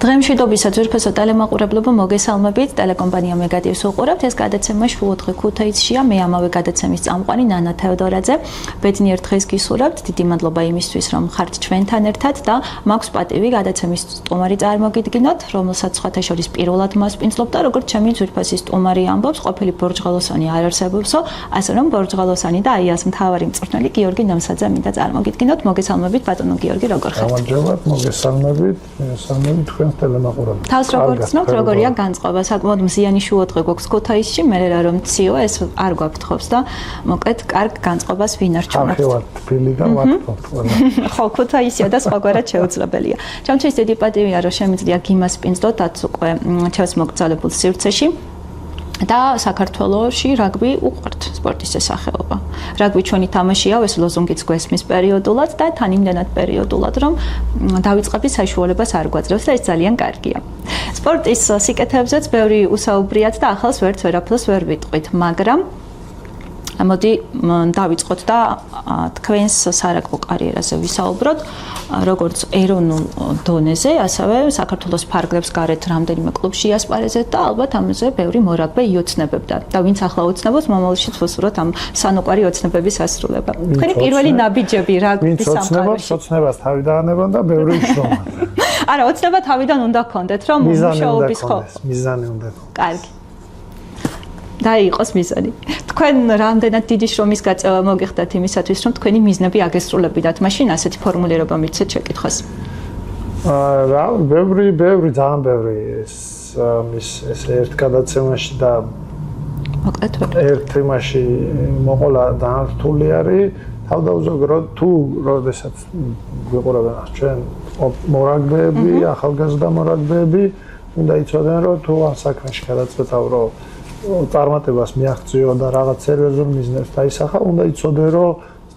დღემშვიდობისა ძვირფასო ტელემაყურებლობა მოგესალმებით. ტელეკომპანია მეგადიოს უყურებთ. ეს გადაცემა შუოდღე ქუთაისშია. მე ამავე გადაცემის წამყვანი ნანა თეოდორაძე. ბედნიერ დღეს გისურვებთ. დიდი მადლობა იმისთვის, რომ ხართ ჩვენთან ერთად და მაქვს პატივი გადაცემის სტუმარი წარმოგიდგინოთ, რომელსაც სხვათა შორის პირველად მასპინძლობ და როგორც ჩემი ძვირფასი სტუმარი ამბობს, ყოფილი ბორჯღალოსანი არ არსებობსო, ასე რომ ბორჯღალოსანი და აიას მთავარი მწვრთნელი გიორგი ნამსაძე მინდა წარმოგიდგინოთ. მოგესალმებით ბატონო გიორგი, როგორ ხართ? გამარჯობა, მოგესალმებით თქვენ ტელემაყურებლობთ. თავს როგორ ცნობთ, როგორია განწყობა? საკმაოდ მზიანი შუადღე გვაქვს ქუთაისში, მე რომ ციო ეს არ გვაფრთხობს და მოკლედ კარგ განწყობას ვინარჩუნებთ. ახლა თბილი და ვაფრთხობთ ყველა. ხო, ქუთაისია და სხვაგვარად შეუძლებელია. ჩემთვის დიდი პატივია, რომ შემიძლია გიმასპინძლოთ ათ უკვე ჩემს მოგრძალებულ სივრცეში. და საქართველოში რაგბი უყვართ სპორტის სახეობა. რაგბი ჩვენი თამაშია, ეს ლოზუნგიც გვესმის პერიოდულად და თან იმდენად პერიოდულად, რომ დავიწყების საშუალებას არ გვაძლევს და ეს ძალიან კარგია. სპორტის სიკეთეებზეც ბევრი უსაუბრიათ და ახალს ვერაფერს ვერ ვიტყვით, მაგრამ მოდი დავიწყოთ და თქვენს სარაგბო კარიერაზე ვისაუბროთ, როგორც ეროვნულ დონეზე, ასევე საქართველოს ფარგლებს გარეთ რამდენიმე კლუბში ასპარეზეთ და ალბათ ამაზე ბევრი მორაგბე იოცნებებდა. და ვინც ახლა ოცნებობს, მომავალშიც ვუსურვოთ ამ სანუკვარი ოცნებების ასრულება. თქვენი პირველი ნაბიჯები რაგბის სამყაროში. ოცნებას თავიდან ავნებან და ბევრი იშრომან. არა, ოცნება თავიდან უნდა გქონდეთ, რომ მუშაობის ხო. მიზანი უნდა. კარგი. და იყოს მიზანი. თქვენ რამდენად დიდი შრომის გაწევა მოგიხდათ იმისათვის, რომ თქვენი მიზნები აგესრულებინათ, მაშინ ასეთი ფორმულირება მიცეთ შეკითხვას. რა, ბევრი, ძალიან ბევრი ეს ერთ გადაცემაში და მოკლედ ერთ თემაში მოყოლა ძალიან რთული არის. თავდაუზოგროთ თუ როდესაც გვიყურებენ ჩვენ მორაგბეები, ახალგაზრდა მორაგბეები, უნდა იცოდნენ, რომ თუ ამ საქმეში გადაწყვეტავ, რომ წარმატებას მიაღწიო და რაღაც სერიოზულ მიზნებს დაისახა, უნდა იცოდე, რომ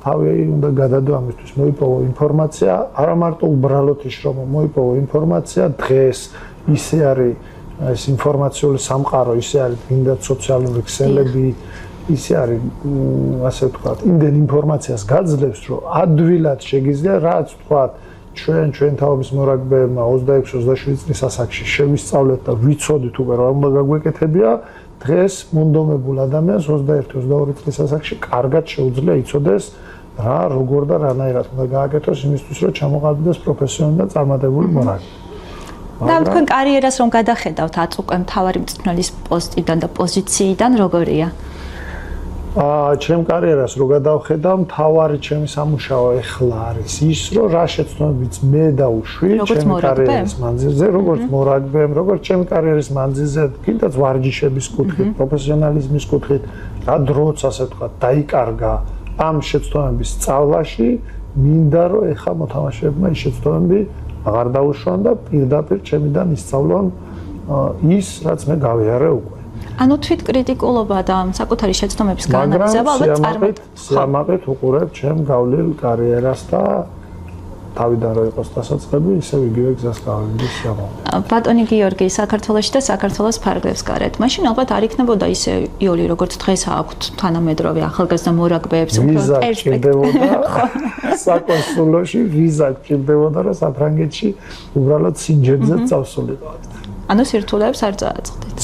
თავი უნდა გადადო ამისთვის, მოიპოვო ინფორმაცია, არა მარტო უბრალოდ იშრომო, მოიპოვო ინფორმაცია, დღეს ისე არის ეს ინფორმაციული სამყარო, ისე არის მინდა სოციალური ქსელები, ისე არის, ასე ვთქვათ, იმდენ ინფორმაციას გაძლევს, რომ ადვილად შეგიძლია რაც ვთქვათ, ჩვენ თაობის მორაგბეებმა 26-27 წლის ასაკში შევისწავლეთ და ვიცოდით უკვე რა უნდა გაგვეკეთებია. დღეს მონდომებულ ადამიანს 21-22 წლის ასაკში კარგად შეუძლია იცოდეს რა, როგორ და რანაირად უნდა გააკეთოს იმისთვის, რომ ჩამოყალიბდეს პროფესიონალი და წარმატებული მორაგბე. და თქვენ კარიერას რომ გადახედავთ აწუყე მთავარი მწვრთნელის პოსტიდან და პოზიციიდან როგორია? ჩემ კარიერას რო გადავხედავ, მთავარი ჩემი სამუშაო ეხლა არის ის, რომ რა შეცდომებიც მე დავუშვი ჩემი კარიერის მანძილზე, როგორც მორაგბემ, როგორც ჩემი კარიერის მანძილზე, კიდაც ვარჯიშების კუთხით, პროფესიონალიზმის კუთხით, რა დროც ასე ვთქვათ, დაიკარგა ამ შეცდომების სწავლაში, მინდა რომ ეხლა მოთამაშეებმა ის შეცდომები აღარ დაუშვან და პირდაპირ ჩემიდან ისწავლონ ის, რაც მე გავიარე უკვე. ანუ თვითკრიტიკულობა და საკუთარი შეცდომების გაანალიზება ალბათ სიამაყით უყურებ ჩემ გავლილ კარიერას და თავიდან რო იყოს დასაწყები, ისევ იგივე გზას გავიმდი სიამაყით. ბატონი გიორგი, საქართველოში და საქართველოს ფარგლებს გარეთ, მაშინ ალბათ არ იქნებოდა ისე იოლი, როგორც დღეს აქვთ თანამედროვე ახალგაზრდა მორაგბეებს, უფრო პერსპექტივა. საკონსულოში ვიზა გჭირდებოდა, რომ საფრანგეთში უბრალოდ სინჯებზე წავსულიყო. ანუ სირთულეებს არ წააწყდით.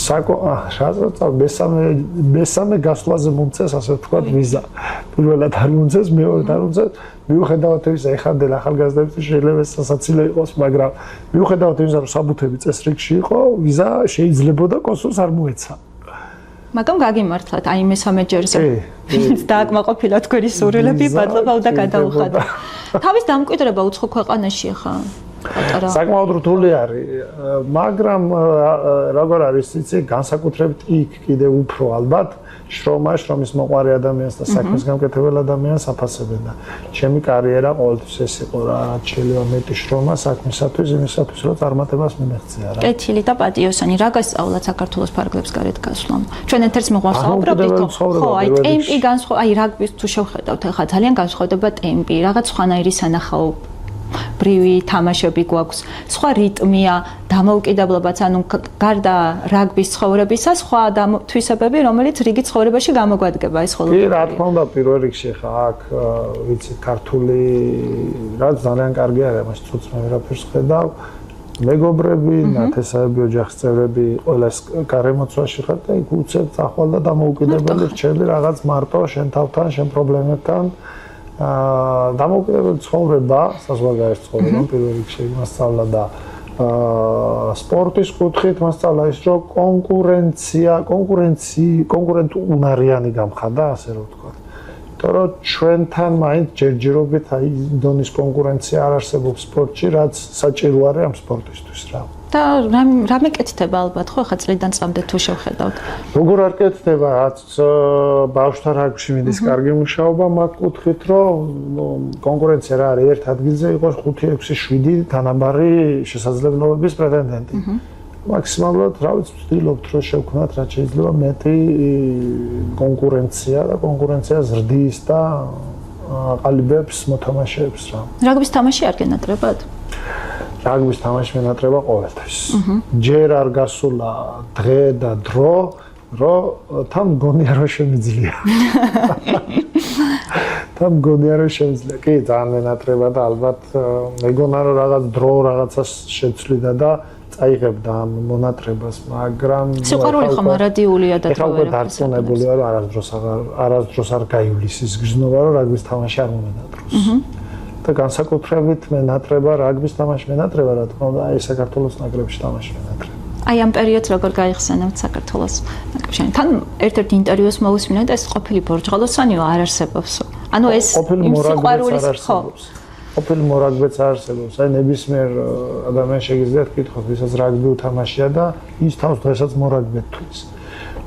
მესამე გასვლაზე მომწეს, ასე ვთქვათ, ვიზა. პირველად არ მომწეს, მეორედ არ მომწეს. მიუხედავად იმისა, ეხანდელ ახალგაზრდებს შეიძლება სასაცილო იყოს, მაგრამ მიუხედავად იმისა, რომ საბუთები წესრიგში იყო, ვიზა შეიძლებოდა კონსულს არ მოეცა. მაგრამ გაგიმართლათ, აი მესამე ჯერზე. დააკმაყოფილა თქვენი სურვილები, მადლობა უნდა გადაუხადოთ. თავის დამკვიდრება უცხო ქვეყანაში ხა? საკმაოდ რთული არის, მაგრამ როგორ არის იცი, განსაკუთრებით იქ კიდე უფრო ალბათ შრომის მოყვარე ადამიანს და საქმის გამკეთებელ ადამიანს აფასებენ და ჩემი კარიერა ყოველთვის ეს იყო რა, შეიძლება მეტი შრომა საქმისათვის, იმისათვის, რომ წარმატებას მიმეღწია რა. კეთილი და პატიოსანი, რა გასწავლათ საქართველოს ფარგლებს გარეთ გასვლამ? ჩვენ ერთ-ერთს მოგვასწავლეთ, ხო, აი ტემპი განსხვავდება, აი რაგბის თუ შევხედავთ, ახლა ძალიან განსხვავდება ტემპი, რაღაც სხვანაირი სანახაო ბრივი თამაშები გვაქვს, სხვა რიტმია, დამოუკიდებლობაც, ანუ გარდა რაგბის ცხოვრებისა, სხვა თვისებები, რომელიც რიგი ცხოვრებაში გამოგვადგება ეს ხოლმე. კი, რა თქმა უნდა, პირველ რიგში ხა აქ ვიცი, ქართული რაც ძალიან კარგი არის, მას ცუც მე ვერაფერს ხედავ. მეგობრები, ნათესავები, ოჯახის წევრები, ყველას გარემოცვაში ხარ და იქ უცებ წახვალ და დამოუკიდებელი რჩები რაღაც მარტო შენ თავთან, შენ პრობლემებთან. დამოუკიდებელი ცხოვრება, საზღვარგარეთ ცხოვრება პირველ რიგში მასწავლა და სპორტის კუთხით მასწავლა ის რომ კონკურენტუნარიანი გამხადა, ასე რომ ვთქვა. იმიტომ რომ ჩვენთან მაინც ჯერჯერობით აი დონის კონკურენცია არ არსებობს სპორტში, რაც საჭირო არის ამ სპორტისთვის რა. და რა მეკეთდება ალბათ ხო ხა წლიდან წამდე თუ შევხედავთ. როგორ არ კეთდება, რაც ბავშვთა რაგბში მიდის კარგი მუშაობა მაგ კუთხით, რომ კონკურენცია რა არის ერთ ადგილზე იყოს 5, 6, 7 თანაბარი შესაძლებლობების პრეტენდენტი. მაქსიმალურად რა ვიცი ვცდილობთ რომ შევქმნათ რაც შეიძლება მეტი კონკურენცია და კონკურენცია ზრდის და აყალიბებს მოთამაშეებს რა. რაგბის თამაში არ გენატრებათ? რაგბის თამაში მენატრება ყოველთვის. ჯერ არ გასულა დღე და დრო, რომ თან მგონია რომ შემიძლია. თან მგონია რომ შემიძლია. კი, ძალიან მენატრება და ალბათ მეგონა რომ რაღაც დრო რაღაცას შეცვლიდა და წაიღებდა ამ მონატრებას, მაგრამ სიყვარული ხომ არადიულია და თქო ვერ დარწმუნებულია რომ არასდროს არ გაივლის ის გზნობა რომ რაგბის თამაში არ მომენატროს. და განსაკუთრებით მენატრება რაგბის თამაში მენატრება რა თქმა უნდა აი საქართველოს ნაკრებში თამაში მენატრება. აი ამ პერიოდს როგორ გაიხსენებთ საქართველოს ნაკრებში? თან ერთ-ერთ ინტერვიუს მოვისმინე და ეს ყოფილი ბორჯღალოსანიო არ არსებობს. ანუ ეს იმ სიყვარულის ხო ყოფილი მორაგბეც არ არსებობს. აი ნებისმიერ ადამიანს შეგიძლიათ კითხოთ, ვისაც რაგბი უთამაშია და ის თავს დღესაც მორაგბედ თვლის.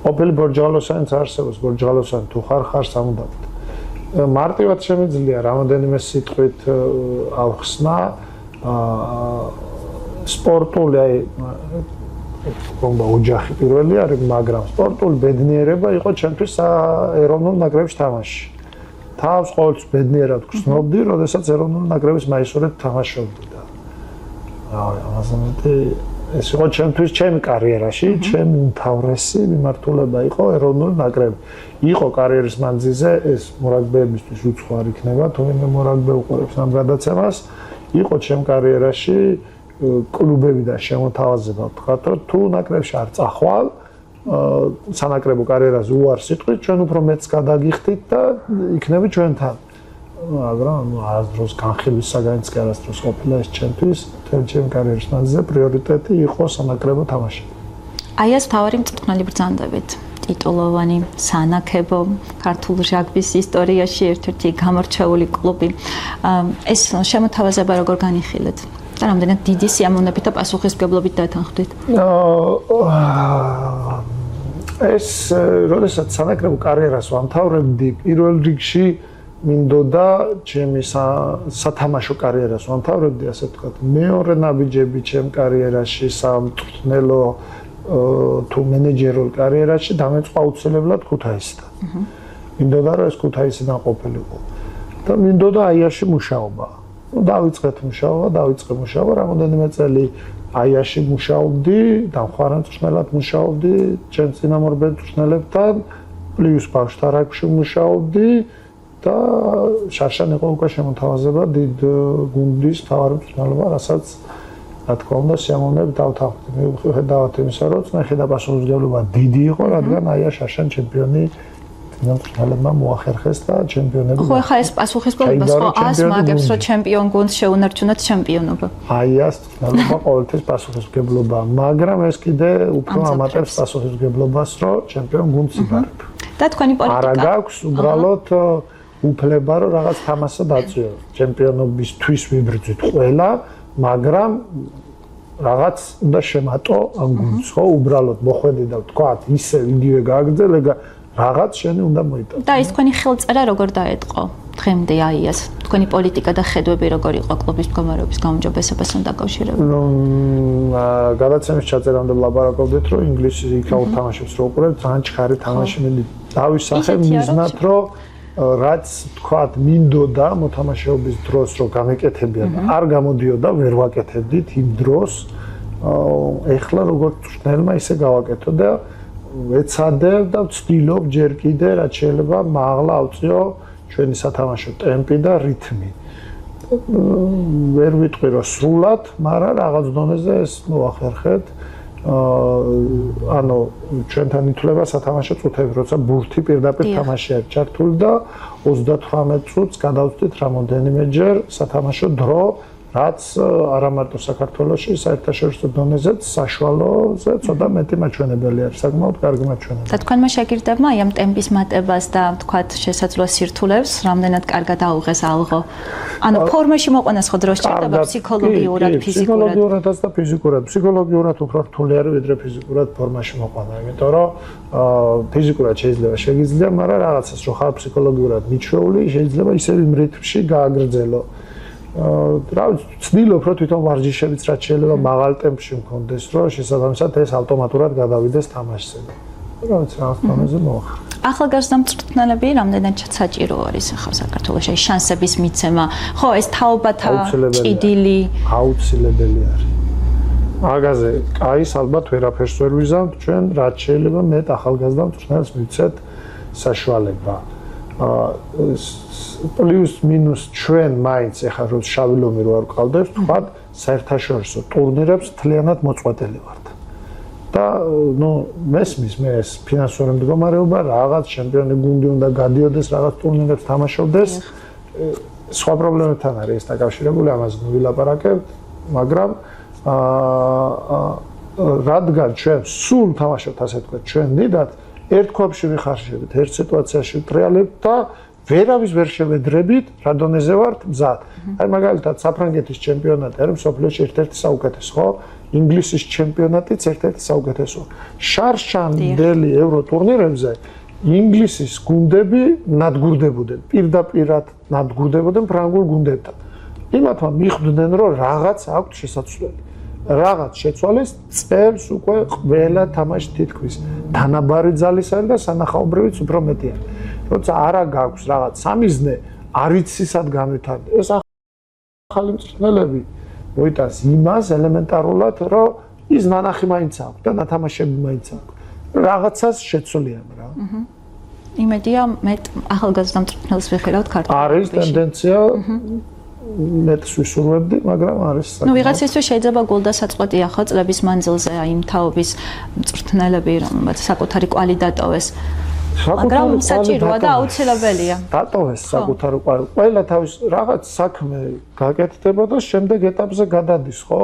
ყოფილი ბორჯღალოსანიც არ არსებობს, ბორჯღალოსანი თუ ხარ სამუდამოდ. მარტივად შემიძლია რამოდენიმე სიტყვით ავხსნა სპორტული აი კონდა ოჯახი პირველი არის, მაგრამ სპორტული ბედნიერება იყო ჩემთვის ეროვნულ ნაკრებში თამაში. თავს ყოველთვის ბედნიერად გრძნობდი, როდესაც ეროვნული ნაკრების მაისურით თამაშობდი და ამაზე მეტი ეს იყო ჩემთვის ჩემი კარიერაში, ჩემი უმთავრესი მიმართულება იყო ეროვნული ნაკრები. იყო კარიერის მანძილზე ეს მორაგბეებისთვის უცხო არ იქნება, თუმცა მორაგბე უყურებს ამ გადაცემას, იყო ჩემ კარიერაში კლუბები და შემოთავაზება ვთქვათ, რომ თუ ნაკრებში არ წახვალ, სანაკრებო კარიერაზე უარ სიტყვით, ჩვენ უფრო მეტს გადაგიხდით და იქნები ჩვენთან. მაგრამ არასდროს განხილვის საგანიც კი არასდროს ყოფილა ეს ჩემთვის, მთელი ჩემი კარიერის მანძილზე პრიორიტეტი იყო სანაკრებო თამაში. აი ეს თავარი მწვრთნელი ბრძანდებით. ტიტულოვანი სანაკრებო ქართულ რაგბის ისტორიაში ერთ-ერთი გამორჩეული კლუბი. ეს შემოთავაზება როგორ განიხილეთ? და რამდენად დიდი სიამოვნებით და პასუხისმგებლობით დათანხმდით? ეს როდესაც სანაკრებო კარიერას ვამთავრებდი, პირველ რიგში მინდოდა ჩემი სათამაშო კარიერას ვამთავრებდი, ასე ვთქვათ, მეორე ნაბიჯები ჩემ კარიერაში სამწვრთნელო თუ მენეჯერულ კარიერაში დამეწყო აუცილებლად ქუთაისიდან. მინდოდა რომ ეს ქუთაისიდან ყოფილიყო და მინდოდა აიაში მუშაობა. დავიწყეთ მუშაობა, რამოდენიმე წელი აიაში მუშაობდი, დამხმარე მწვრთნელად მუშაობდი, ჩემ წინამორბედ მწვრთნელებთან, პლუს ბავშვთა რაგბში მუშაობდი და შარშან იყო უკვე შემოთავაზება დიდ გუნდის მთავარი მწვრთნელობა, რასაც რა თქმა უნდა სიამოვნებით დავთანხმდი. მიუხედავად იმისა, რომ წნეხი და პასუხისმგებლობა დიდი იყო, რადგან აია შარშან ჩემპიონი მწვრთნელებმა მოახერხეს და ჩემპიონები. ხო, ხა ეს პასუხისმგებლობას ხო ასმაგებს, რომ ჩემპიონ გუნდს შეუნარჩუნოთ ჩემპიონობა. აიას მწვრთნელობა ყოველთვის პასუხისმგებლობა, მაგრამ ეს კიდე უფრო ამატებს პასუხისმგებლობას, რომ ჩემპიონ გუნდს იბარებ. და თქვენი პოლიტიკა არა გაქვს უბრალოდ უფლება, რომ რაღაც თამაშსა დაწიო. ჩემპიონობისთვის ვიბრძვით ყველა, მაგრამ რაღაც უნდა შემატო ამ გუნდს, ხო, უბრალოდ მოხვედი და ვთქვათ, ისე იგივე გააგრძელე, რაღაც შენი უნდა მოიტანო. და ის თქვენი ხელწერა როგორ დაეთყო დღემდე აიას? თქვენი პოლიტიკა და ხედვები როგორ იყო კლუბის მდგომარეობის გაუმჯობესებასთან დაკავშირებით? გადაცემის ჩაწერამდე ვლაპარაკობდით, რომ ინგლისის იქაურ თამაშებს რო უყურებთ, ძალიან ჩქარი თამაში დავისახე მიზნად, რომ რაც თქვათ მინდოდა მოთამაშეობის დროს რომ გამეკეთებია და არ გამოდიოდა, ვერ ვაკეთებდით იმ დროს. ეხლა როგორც მწვრთნელმა ისე გავაკეთო და ეცადებ და ვცდილობ ჯერ კიდე რაც შეიძლება მაღლა ავწიო ჩვენი სათამაშო ტემპი და რითმი. ვერ ვიტყვი რომ სრულად, მაგრამ რაღაც დონეზე ეს მოახერხეთ. ანუ ჩვენთან ითვლება სათამაშო წუთები, როცა ბურთი პირდაპირ თამაში არის ჩართული და 38 წუთს გადავწყვით რამოდენიმეჯერ სათამაშო დრო, რაც არა მარტო საქართველოში, საერთაშორისო დონეზეც საშუალოზე ცოტა მეტი მაჩვენებელი არის, საკმაოდ კარგი მაჩვენებელი. და თქვენმა შეგირდებმა ამ ტემპის მატებას და თქვათ შესაძლოა სირთულებს რამდენად კარგად აუღეს ალღო. ანუ ფორმაში მოყვანას ხო დრო სჭირდება ფსიქოლოგიურად, ფიზიკურად? ფსიქოლოგიურადაც და ფიზიკურად. ფსიქოლოგიურად უფრო რთული არის ვიდრე ფიზიკურად ფორმაში მოყვანა, იმიტომ რომ ფიზიკურად შეიძლება შეგიძლია, მაგრამ რაღაცას რო ხარ ფსიქოლოგიურად მიჩვეული, შეიძლება ისევ იმ რიტმში გააგრძელო. რა ვცდილობ რომ თვითონ ვარჯიშებიც რაც შეიძლება მაღალ ტემპში მქონდეს, რომ შესაბამისად ეს ავტომატურად გადავიდეს თამაშზე. რა ვიცი, რაღაც დონეზე მოახერხე. ახალგაზრდა მწვრთნელები რამდენად საჭირო არის ახლა საქართველოში შანსების მიცემა? ხო, ეს თაობათა ჭიდილი აუცილებელი არის. მაგაზე, კაის ალბათ ვერაფერს ვერ ვიზამთ, ჩვენ რაც შეიძლება მეტ ახალგაზრდა მწვრთნელს მივცეთ საშუალება. პლუს მინუს ჩვენ მაინც ახლა რომ შავი ლომი რო არ ყავდებს, თქვათ საერთაშორისო ტურნირებს თლიანად მოწყვეტილი ვართ. და ნუ მესმის მე ეს ფინანსური მდგომარეობა, რაღაც ჩემპიონი გუნდი უნდა გადიოდეს, რაღაც ტურნირებს თამაშობდეს. სხვა პრობლემებთან არის ეს დაკავშირებული, ამაზე ნუ ვილაპარაკებთ, მაგრამ რადგან ჩვენ სულ თამაშობთ, ასე ვთქვათ, ჩვენ დიდად ერთ ქვაბში ვიხარშებით, ერთ სიტუაციაში ვტრიალებთ და ვერავის ვერ შევედრებით, რა დონეზე ვართ მზად. აი მაგალითად, საფრანგეთის ჩემპიონატი არის მსოფლიოში ერთ-ერთი საუკეთესო, ხო? ინგლისის ჩემპიონატიც ერთ-ერთი საუკეთესო. შარშანდელი ევრო ტურნირებზე ინგლისის გუნდები ნადგურდებოდნენ, პირდაპირად ნადგურდებოდნენ ფრანგულ გუნდებთან. იმათმა მიხვდნენ, რომ რაღაც აქვს შესაძლებელი. რაღაც შეცვალეს წელს უკვე ყველა თამაში თითქმის თანაბარი ძალის არის და სანახაობრივიც უფრო მეტი არის. როცა არა გაქვს რაღაც სამიზნე, არიცისად განვითარდა. ეს ახალი მწვრთნელები მოიტანს იმას ელემენტარულად, რომ ის ნანახი მაინც აქვს და ნათამაშები მაინც აქვს. რაღაცას შეცვლიან რა. იმედია მე ახალგაზრდა მწვრთნელს ვიხილავთ ქართულად. არის ტენდენცია მეტს ვისურვებდი, მაგრამ არის ნუ ვიღაცისთვის შეიძლება გულდასაწყვეტი ახლა წლების მანძილზე აი იმ თაობის მწვრთნელები რომელსაც საკუთარი კვალი დატოვეს. მაგრამ საჭიროა და აუცილებელია. დატოვეს საკუთარი კვალი. ყველა თავის რაღაც საქმე გაკეთდება და შემდეგ ეტაპზე გადადის, ხო?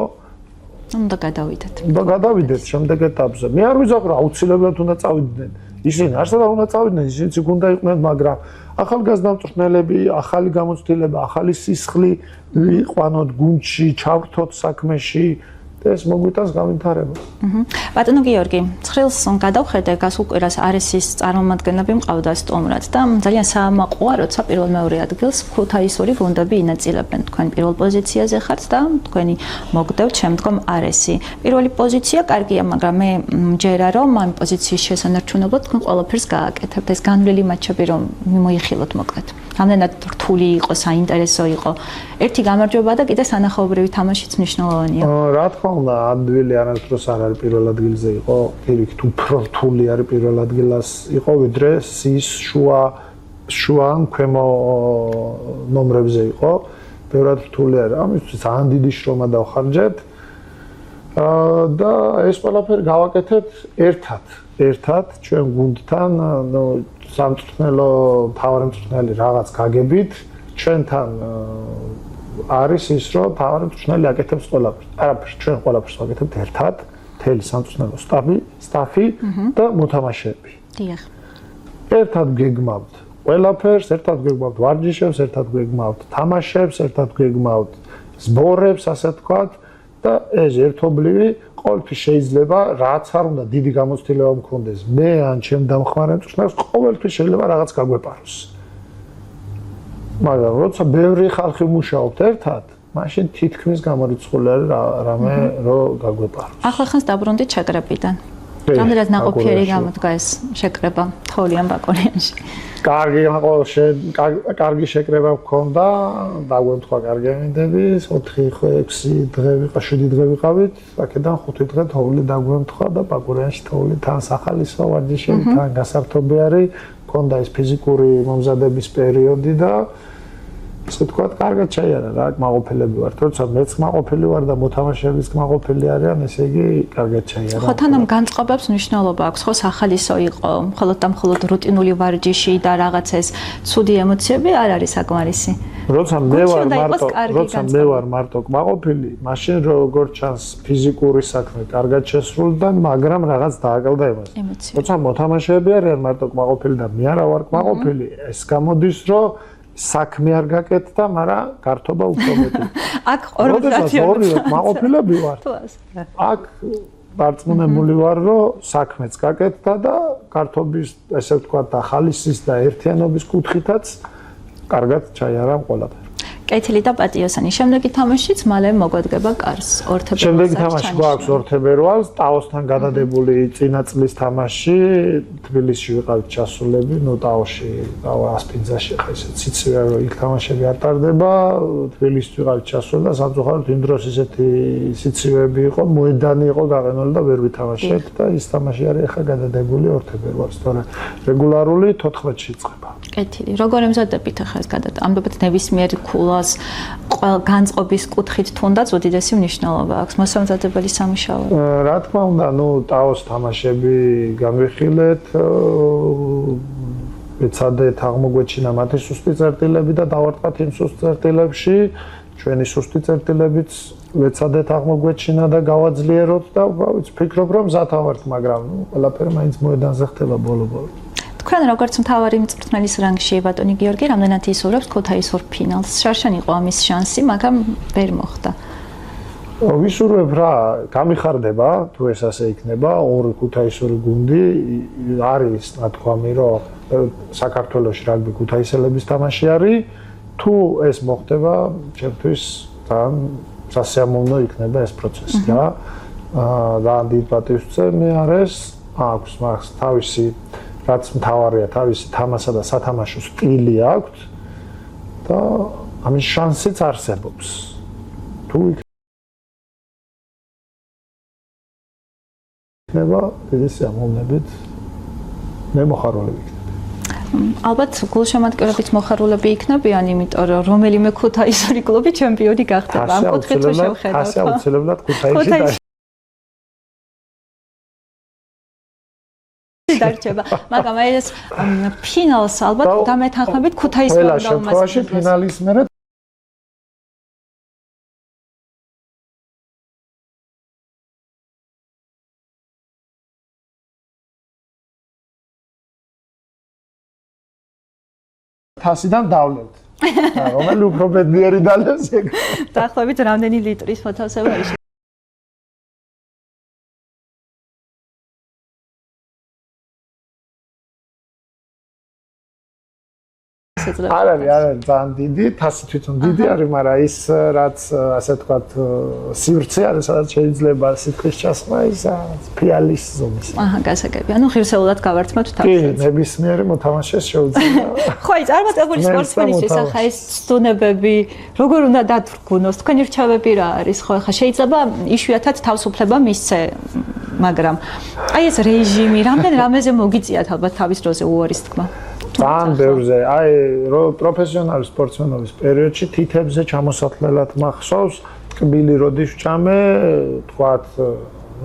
უნდა გადავიდეთ. უნდა გადავიდეთ შემდეგ ეტაპზე. მე არ ვიზახ რომ აუცილებლად უნდა წავიდნენ. ისინი არსად უნდა წავიდნენ, ისინიც უნდა იყვნენ, მაგრამ ახალგაზრდა მწვრთნელები, ახალი გამოცდილება, ახალი სისხლი ვიყვანოთ გუნდში, ჩავრთოთ საქმეში და ეს მოგვიტანს განვითარება. ბატონო გიორგი, ცხრილს გადავხედე გასულ კვირას არესის წარმომადგენლები მყავდა სტუმრად და ძალიან საამაყოა, როცა პირველ-მეორე ადგილს ქუთაისური გუნდები ინაწილებენ. თქვენ პირველ პოზიციაზე ხართ და თქვენი მოგდევთ შემდგომ არესი. პირველი პოზიცია კარგია, მაგრამ მე მჯერა რომ ამ პოზიციის შესანარჩუნებლად თქვენ ყველაფერს გააკეთებთ. ეს განვლილი მატჩები რომ მოიხილოთ მოკლედ. რამდენად რთული იყო, საინტერესო იყო. ერთი გამარჯვება და კიდე სანახაობრივი თამაშიც მნიშვნელოვანია. რა თქმა უნდა, ადვილი არასდროს არ არის პირველ ადგილზე იყო, პირიქით უფრო რთული არის პირველ ადგილას იყო, ვიდრე სის შუა ქვემო ნომრებზე იყო. ბევრად რთული არის. ამისთვის ძალიან დიდი შრომა დავხარჯეთ. და ეს ყველაფერი გავაკეთეთ ერთად ჩვენ გუნდთან, ნუ სამწვრთნელო მთავარი მწვრთნელი რაღაც გაგებით, ჩვენთან არის ის, რომ მთავარი მწვრთნელი აკეთებს ყველაფერს. არაფერს, ჩვენ ყველაფერს ვაკეთებთ ერთად, მთელი სამწვრთნელო სტაფი და მოთამაშეები. დიახ. ერთად გეგმავთ ყველაფერს, ერთად გეგმავთ ვარჯიშებს, ერთად გეგმავთ თამაშებს, ერთად გეგმავთ სბორებს, ასე ვთქვათ. და ეს ერთობლივი ყოველთვის შეიძლება რაც არ უნდა დიდი გამოცდილება მქონდეს მე ან ჩემ დამხმარე მწვრთნელს ყოველთვის შეიძლება რაღაც გაგვეპაროს. მაგრამ როცა ბევრი ხალხი მუშაობთ ერთად, მაშინ თითქმის გამორიცხული არის რამე რომ გაგვეპაროს. ახლახანს დაბრუნდით შეკრებიდან. რამდენად ნაყოფიერი გამოდგა ეს შეკრება თოვლიან ბაკურიანში? კარგი შეკრება მქონდა, დაგვემთხვა კარგი ამინდები, 4-6 დღე ვიყავით, 7 დღე ვიყავით, აქედან 5 დღე თოვლი დაგვემთხვა და ბაკურიანში თოვლი თან სახალისო ვარჯიშები, თან გასართობი არის, მქონდა ეს ფიზიკური მომზადების პერიოდი და ესე ვთქვათ, კარგად ჩაიარა რა, კმაყოფილები ვართ. როცა მეც კმაყოფილი ვარ და მოთამაშეებიც კმაყოფილი არიან, ესე იგი კარგად ჩაიარა. ხო, თან ამ განწყობებს მნიშვნელობა აქვს, ხო, სახალისო იყო, მხოლოდ და მხოლოდ რუტინული ვარჯიში და რაღაც ეს ცუდი ემოციები არ არის საკმარისი. როცა მე ვარ მარტო კმაყოფილი, მაშინ როგორც ჩანს ფიზიკური საქმე კარგად შესრულდა, მაგრამ რაღაც დააკლდა ემოცია. როცა მოთამაშეები არიან მარტო კმაყოფილი და მე არა ვარ კმაყოფილი, ეს გამოდის, რომ საქმე არ გაკეთდა, მაგრამ გართობა უფრო მეტი. აქ ორგანიზაცია კმაყოფილები ვარ. აქ დარწმუნებული ვარ, რომ საქმეც გაკეთდა და გართობის, ესე ვთქვათ, და ხალისის და ერთიანობის კუთხითაც კარგად ჩაიარა ყველაფერი. კეთილი და პატიოსანი. შემდეგი თამაშიც მალე მოგვადგება კარს. ორთებერვალს. შემდეგი თამაში გვაქვს ორთებერვალს, ტაოსთან გადადებული წინა წლის თამაში, თბილისში ვიყავით ჩასულები, ნუ ტაოში, ასპინძაში ხა ისე ციცივე რომ იქ თამაშები არ ტარდება, თბილისში ვიყავით ჩასული და სამწუხაროდ იმ დროს ისეთი სიცივეები იყო, მოედანი იყო გაყენული და ვერ ვითამაშეთ და ის თამაში არის ხა გადადებული ორთებერვალს, თორე რეგულარული 14-ში იწყება. კეთილი. როგორ ემზადებით ახლა ეს ამბობთ ნებისმიერ ქულას განწყობის კუთხით თუნდაც უდიდესი მნიშვნელობა აქვს მოსამზადებელი სამუშაო. რა თქმა უნდა, ნუ ტაოს თამაშები განვიხილეთ, ეცადეთ აღმოგვეჩინა მათი სუსტი წერტილები და დავარტყათ იმ სუსტ წერტილებში, ჩვენი სუსტი წერტილებიც ეცადეთ აღმოგვეჩინა და გავაძლიეროთ და ვფიქრობ, რომ მზად ავართ, მაგრამ ყველაფერი მაინც მოედანზე ხდება ბოლო-ბოლო. თქვენ როგორც მთავარი მწვრთნელის რანგში ბატონი გიორგი, რამდენად ისურვებს ქუთაისურ ფინალს? შარშან იყო ამის შანსი, მაგრამ ვერ მოხდა. ვისურვებ რა, გამიხარდება, თუ ეს ასე იქნება, ორი ქუთაისური გუნდი არის, ნათქვამი, რომ საქართველოში რაგბი ქუთაისელების თამაში არის, თუ ეს მოხდება, ჩემთვის თან სასიამოვნო იქნება ეს პროცესი რა. და დიდ პატივსაცემი არის, აქვს მას თავისი რაც მთავარია თავისი თამასა და სათამაშო სტილი აქვს და ამის შანსიც არსებობს. თუ იქნება დიდი სიამოვნებით მე მოხარული ვიქნები. ალბათ გულშემატკივრებით მოხარულები იქნებიან, იმიტომ რომ რომელიმე ქუთაისური კლუბი ჩემპიონი გახდება. ამ კუთხით თუ შევხედავთ. ასე აუცილებლად ქუთაისში დარჩება, მაგრამ ეს ფინალს ალბათ გამეთანხმებით ქუთაისს უნდა უმასპინძლოს. ყველა შემთხვევაში ფინალის მერე თასიდან დავლევთ. რომელი უფრო ბედნიერი დალევს ეგ. დაახლოებით რამდენი ლიტრის მოთავსება ის არ არის ძალიან დიდი, თასი თვითონ დიდი არის, მაგრამ ის რაც ასე ვთქვათ სივრცე არის, სადაც შეიძლება სიტყვის ჩასმა, ის ფიალის ზომის. აჰა, გასაგები. ანუ ღირსეულად გავართმევთ თავს. კი, ნებისმიერი მოთამაშეს შეუძლია. ხო, ის წარმატებული სპორტსმენისთვის ახლა ეს ცდუნებები როგორ უნდა დათრგუნოს? თქვენი რჩევები რა არის? ხო, ახლა შეიძლება იშვიათად თავისუფლება მისცე, მაგრამ აი ეს რეჟიმი, რამდენ რამეზე მოგიწიათ ალბათ თავის დროზე უარის თქმა? ძალიან ბევრზე, აი პროფესიონალი სპორტსმენობის პერიოდში თითებზე ჩამოსათლელად მახსოვს, ტკბილი როდის ვჭამე, თქვათ,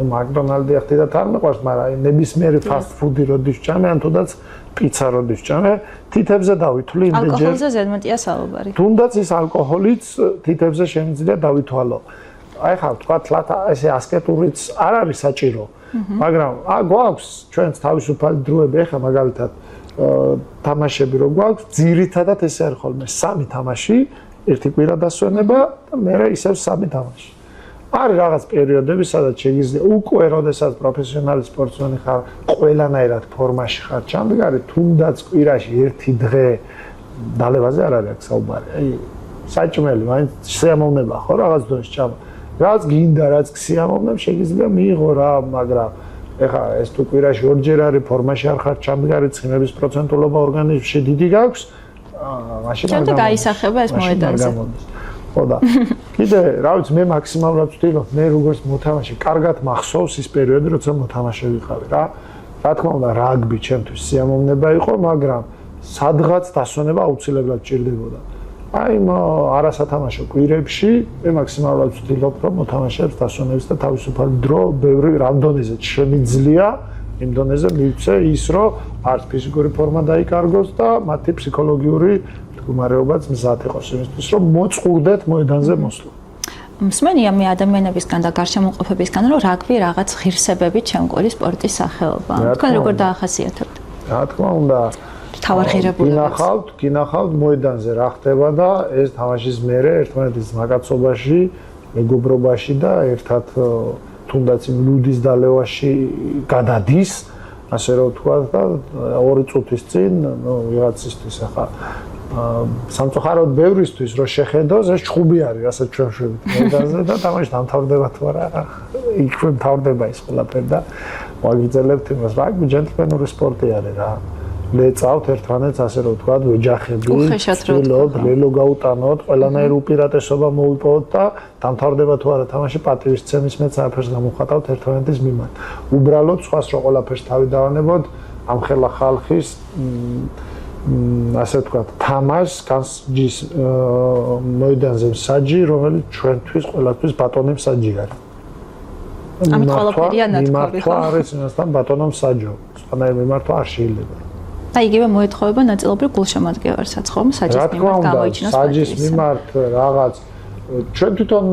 მაკდონალდი ახდიდათ არ მეყვარს, მაგრამ აი ნებისმიერი ფასტ ფუდი როდის ვჭამე, ან თუნდაც პიცა როდის ვჭამე, თითებზე დავითვლი იმდენჯერ. ალკოჰოლზე ზედმეტია საუბარი. თუნდაც ის ალკოჰოლიც თითებზე შემიძლია დავითვალო. აი ხა თქვათ, ესე ასკეტურიც არ არის საჭირო, მაგრამ გვაქვს ჩვენს თავისუფალი დროები, ეხა მაგალითად თამაშები რო გვაქვს, ძირითადად ესე არის ხოლმე 3 თამაში, ერთი კვირა დასვენება და მერე ისევ 3 თამაში. არის რაღაც პერიოდები, სადაც შეიძლება უკვე როდესაც პროფესიონალი სპორტსმენი ხარ, ყველანაირად ფორმაში ხარ ჩამდგარი, თუნდაც კვირაში ერთი დღე დალევაზე არ არის აქ საუბარი. აი, საჭმელი, მაინც სიამოვნება ხო რაღაც დონეში ჩამა. რაც გინდა, რაც სიამოვნებ, შეიძლება მიიღო რა, მაგრამ ეხა ეს თუ კვირაში ორჯერ არის ფორმაში არ ხარ ჩამდგარი, ცხიმების პროცენტულობა ორგანიზმში დიდი გაქვს, მაშინ არ გამოდის. გაისახება ეს მოედანზე. ხო და კიდე, რა ვიცი, მე მაქსიმალურად ვთვლობ, მე როგორც მოთამაშე, კარგად მახსოვს ის პერიოდი, როცა მოთამაშე ვიყავი რა. რა თქმა უნდა, რაგბი ჩემთვის სიამოვნება იყო, მაგრამ სადღაც დასვენება აუცილებლად ჭირდებოდა. აი არასათამაშო კვირებში მე მაქსიმალურად ვცდილობ რომ მოთამაშეებს დასვენებს და თავისუფალ დრო ბევრი რამ დონეზე შემიძლია იმ დონეზე მივცე ის რომ არც ფიზიკური ფორმა დაიკარგოს და მათი ფსიქოლოგიური მდგომარეობაც მზად იყოს იმისთვის რომ მოწყურდეთ მოედანზე მოსვლა. მსმენია მე ადამიანებისგან და გარშემოყოფებისგან რომ რაგბი რაღაც ღირსებებით შემკული სპორტის სახეობაა. თქვენ როგორ დაახასიათებთ? რა თქმა უნდა თავარ ღირებულებებს. გინახავთ მოედანზე რა ხდება და ეს თამაშის მერე ერთმანეთის მაკაცობაში, მეგობრობაში და ერთად თუნდაც იმ ლუდის დალევაში გადადის, ასე რომ ვთქვა და 2 წუთის წინ, ვიღაცისთვის ახლა სამწუხაროდ ბევრისთვის რო შეხედოს, ეს ჭუბი არის, რასაც ჩვენ შვებით მოედანზე და თამაში დამთავრდება თუ არა, იქ მთავრდება ის ყველაფერი და ვაგრძელებთ იმას, რაგბი ჯენტლმენური სპორტი არის რა. ლეწავთ ერთმანეთს ასე რომ ვთქვა, ვეჯახები, ვცდილობთ ლელო გაუტანოთ, ყველანაირ უპირატესობა მოვიპოვოთ და დამთავრდება თუ არა თამაში პატივისცემის მეც არაფერს გამოვხატავთ ერთმანეთის მიმართ. უბრალოდ სხვას რო ყველაფერს თავი დავანებოთ, ამ ხელა ხალხის ასე ვთქვათ, თამაშს განსჯის მოედანზე მსაჯი, რომელიც ჩვენთვის ყველასთვის ბატონი მსაჯი არის. ამით ყველაფერია ნათქვამი. მიმართვა არის იმასთან ბატონო მსაჯო. სხვანაირ მიმართვა არ შეიძლება. და იგივე მოეთხოვება ნაწილობრივ გულშემატკივარსაც, ხომ? საჯის მიმართ გამოიჩინოს საჯის მიმართ რაღაც ჩვენ თვითონ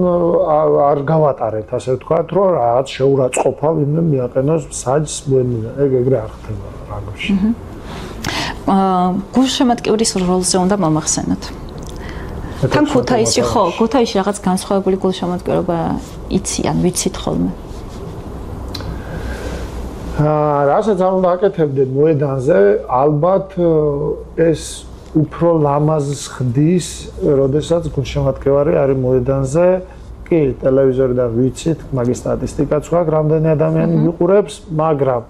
არ გავატარეთ, ასე ვთქვათ, რომ რაღაც შეურაცხყოფა ვინმე მიაყენოს საჯს მოედანზე. ეგრე არ ხდება რაგბში. გულშემატკივრის როლზე უნდა მომახსენოთ. თან ქუთაისში ხო, ქუთაისში რაღაც განსხვავებული გულშემატკივრობა იციან, ვიცით ხოლმე. რასაც არ უნდა აკეთებდეთ მოედანზე, ალბათ ეს უფრო ლამაზს ხდის, როდესაც გულშემატკივარი არის მოედანზე. კი, ტელევიზორიდან ვიცით, მაგის სტატისტიკაც გვაქვს, რამდენი ადამიანი მიყურებს, მაგრამ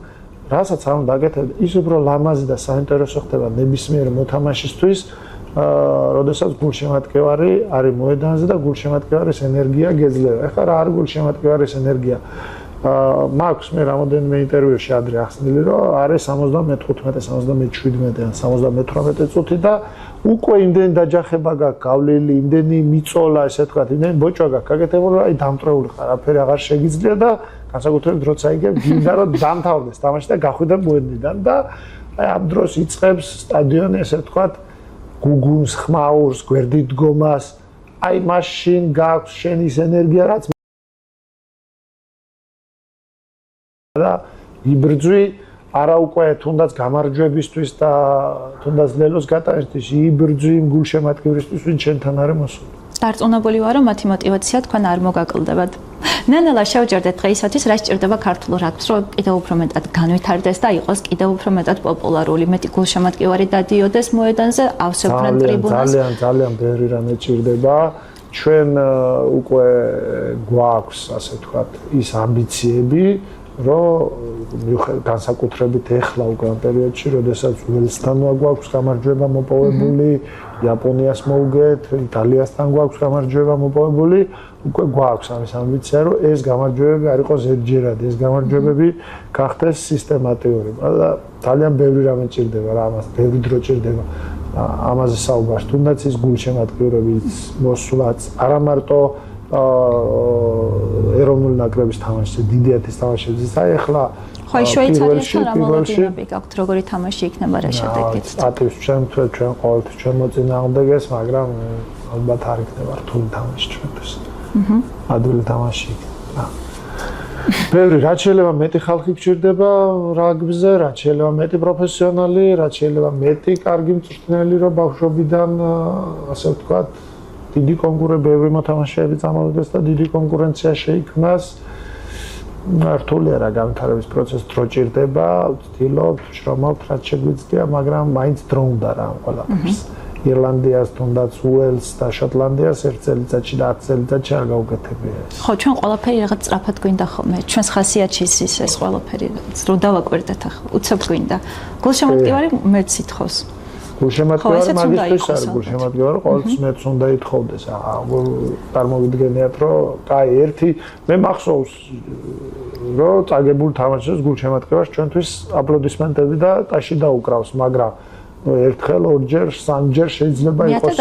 რასაც არ უნდა აკეთებდეთ, ის უფრო ლამაზი და საინტერესო ხდება ნებისმიერ მოთამაშისთვის, როდესაც გულშემატკივარი არის მოედანზე და გულშემატკივარის ენერგია გეძლევა. ეხლა რა არის გულშემატკივარის ენერგია? მაქვს მე რამოდენიმე ინტერვიუში ადრე ახსნილი, რომ არის 75, 77 ან 78 წუთი და უკვე იმდენი დაჯახება გაქვს, გავლილი, იმდენი მიწოლა, ესე ვთქვათ, იმდენი ბოჭვა გაქვს გაკეთებული, აი დამტრეული ხარ, არაფერი აღარ შეგიძლია და განსაკუთრებით როცა იგებ, გინდა რომ დამთავრდეს თამაში და გახვიდე მოედნიდან და აი ამ დროს იწყებს სტადიონი, ესე ვთქვათ, გუგუნს, ხმაურს, გვერდით დგომას, აი მაშინ გაქვს შენი ის ენერგია, რაც და იბრძვი არა უკვე თუნდაც გამარჯვებისთვის და თუნდაც ლელოს გატანის იბრძვი იმ გულშემატკივრისთვის, ვინც შენთან არის მოსული. დარწმუნებული ვარ, რომ მათი мотиваცია თქვენ არ მოგაკლდებათ. ნანელა შევჯერდეთ დღეისათვის, რა სჭირდება ქართულ რაგბს, რომ კიდევ უფრო მეტად განვითარდეს და იყოს კიდევ უფრო მეტად პოპულარული, მეტი გულშემატკივარი დადიოდეს მოედანზე, ავსებდნენ ტრიბუნას. ძალიან ბევრი რამე ჭირდება. ჩვენ უკვე გვაქვს, ასე ვთქვათ, ის ამბიციები, რომ განსაკუთრებით ეხლა უკვე ამ პერიოდში, როდესაც ველსთანო გვაქვს გამარჯვება მოპოვებული, იაპონიას მოვგეთ, იტალიასთან გვაქვს გამარჯვება მოპოვებული, უკვე გვაქვს ამის ამბიცია, რომ ეს გამარჯვებები არ იყოს ერთჯერადი, ეს გამარჯვებები გახდეს სისტემატიური. და ძალიან ბევრი რამე ჭირდება რა, ამას ბევრი დრო ჭირდება ამაზე საუბარს. თუნდაც ის გულშემატკივრების მოსვლაც, არა მარტო ეროვნული ნაკრების თამაშზე, დიდი ათის თამაშებზე. აი ახლა ხო, შვეიცარიასთან რა მოლოდინები გაქვთ, როგორი თამაში იქნება რა შედეგით? პატივს ჩვენ ყოველთვის ჩვენ მოწინააღმდეგეს, მაგრამ ალბათ არ იქნება რთული თამაში ჩვენთვის. ადვილი თამაში იქნება. ბევრი, რაც შეიძლება მეტი ხალხი გჭირდება რაგბზე, რაც შეიძლება მეტი პროფესიონალი, რაც შეიძლება მეტი კარგი მწვრთნელი, რომ ბავშვობიდან, ასე ვთქვათ, დიდი კონკურენტები, ბევრი მოთამაშეები წამოვიდეს და დიდი კონკურენცია შეიქმნას. რთული არა განვითარების პროცესი, დრო ჭირდება, ვცდილობთ, შრომობთ, რაც შეგვიძლია, მაგრამ მაინც დრო უნდა რა ამ ყველაფერს. ირლანდიას, თუნდაც უელსს და შოტლანდიას 1 წელიწადში და 10 წელიწადში არ გაუკეთებია ეს. ხო, ჩვენ ყველაფერი რაღაც სწრაფად გვინდა ხოლმე. ჩვენს ხასიათში ის ეს ყველაფერი რო დავაკვირდეთ ახლა. უცებ გვინდა. გულშემატკივარი მეც ითხოვს. გულშემატკივარი მაგისთვის არის, გულშემატკივარი ყოველთვის მეც უნდა ითხოვდეს. წარმოვიდგენიათ, რომ კაი, ერთი მე მახსოვს, რომ წაგებულ თამაშებს გულშემატკივარს ჩვენთვის აპლოდისმენტები და ტაში დაუკრავს, მაგრამ ერთხელ, ორჯერ, სამჯერ შეიძლება იყოს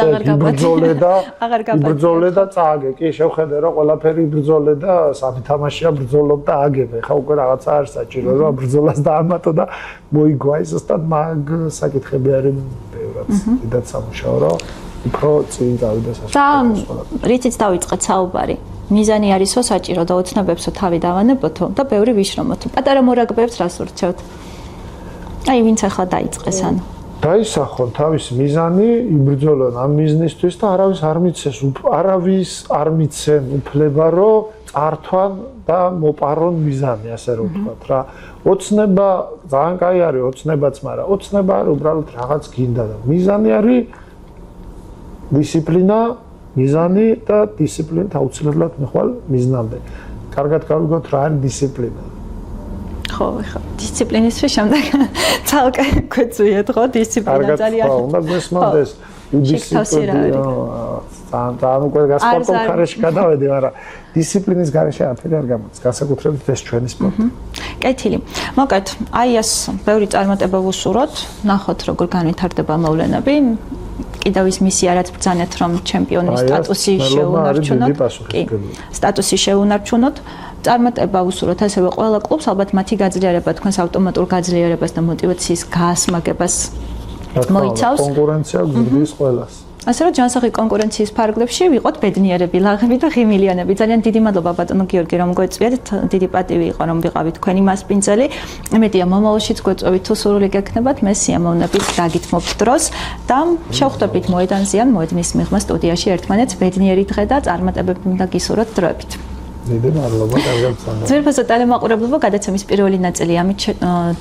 იბრძოლე და წააგე. კი, შევხედე რომ ყველაფერი იბრძოლე და სამი თამაშია ბრძოლობ და აგებ. ეხა უკვე რაღაცა არ საჭირო რომ ბრძოლას დაამატო და მოიგო აი ზუსტად მაგ საკითხები არის ბევრად. დიდად სამუშაო რომ უფრო წინ წავიდეს ასე. და რითიც დავიწყეთ საუბარი. მიზანი არისო საჭირო და ოცნებებსო თავი დავანებოთო და ბევრი ვიშრომოთო. პატარა მორაგბეებს რას ურჩევთ? აი ვინც ახლა დაიწყეს ანუ. დაისახონ თავის მიზანი, იბრძოლონ ამ მიზნისთვის და არავის არ მიცენ უფლება რომ წართვან და მოპარონ მიზანი, ასე რომ ვთქვათ რა. ოცნება ძალიან კაი არის, ოცნებაც, მაგრამ ოცნება არის უბრალოდ რაღაც გინდა და მიზანი არის დისციპლინა, მიზანი და დისციპლინით აუცილებლად მიხვალ მიზნამდე. კარგად გავიგოთ რა არის დისციპლინა. ხო, დისციპლინისთვის შემდეგ ცალკე გვეწვიეთ, ხო, დისციპლინა ძალიან. კარგად, უნდა გესმოდეს დისციპლინა. ძალიან უკვე გასპორტულ ხარეში გადავედი, მაგრამ დისციპლინის გარეშე არაფერი არ გამოდის. განსაკუთრებით ეს ჩვენი სპორტი. კეთილი. მოკეთ, აი-ეს ბევრი წარმატება ვუსურვოთ, ნახოთ როგორ განვითარდება მოვლენები. კიდევ ის მისია რაც ბრძანეთ რომ ჩემპიონის სტატუსი შეუნარჩუნოთ. კი, სტატუსი შეუნარჩუნოთ. წარმატება ვუსურვოთ ასევე ყველა კლუბს, ალბათ მათი გაძლიერება თქვენს ავტომატურ გაძლიერებას და мотиваციის გაასმაგებას მოიცავს. კონკურენცია გვიდის ყველას. ასე რომ ჯანსაღი კონკურენციის ფარგლებში ვიყოთ ბედნიერები, ლაღები და ღიმილიანები. ძალიან დიდი მადლობა ბატონო გიორგი რომ გვეწვიეთ. დიდი პატივი იყო რომ ვიყავით თქვენი მასპინძელი. იმედია მომავალშიც გვეწვევით თუ სურვილი გექნებათ, მე სიამოვნებით დაგითმობთ დროს და შევხვდებით მოედანზე ან მოედნის მიღმა სტუდიაში ერთმანეთს ბედნიერი დღე და წარმატებები უნდა გისურვოთ დროებით. დიდი მადლობა, კარგად გწონდა. ძვირფასო ტელემაყურებლობა გადაცემის პირველი ნაწილი ამით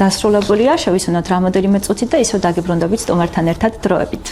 დასრულებულია. შევისუნოთ რამოდენიმე წუთით და ისევ დაგიბრუნდებით სტუმართან ერთად დროებით.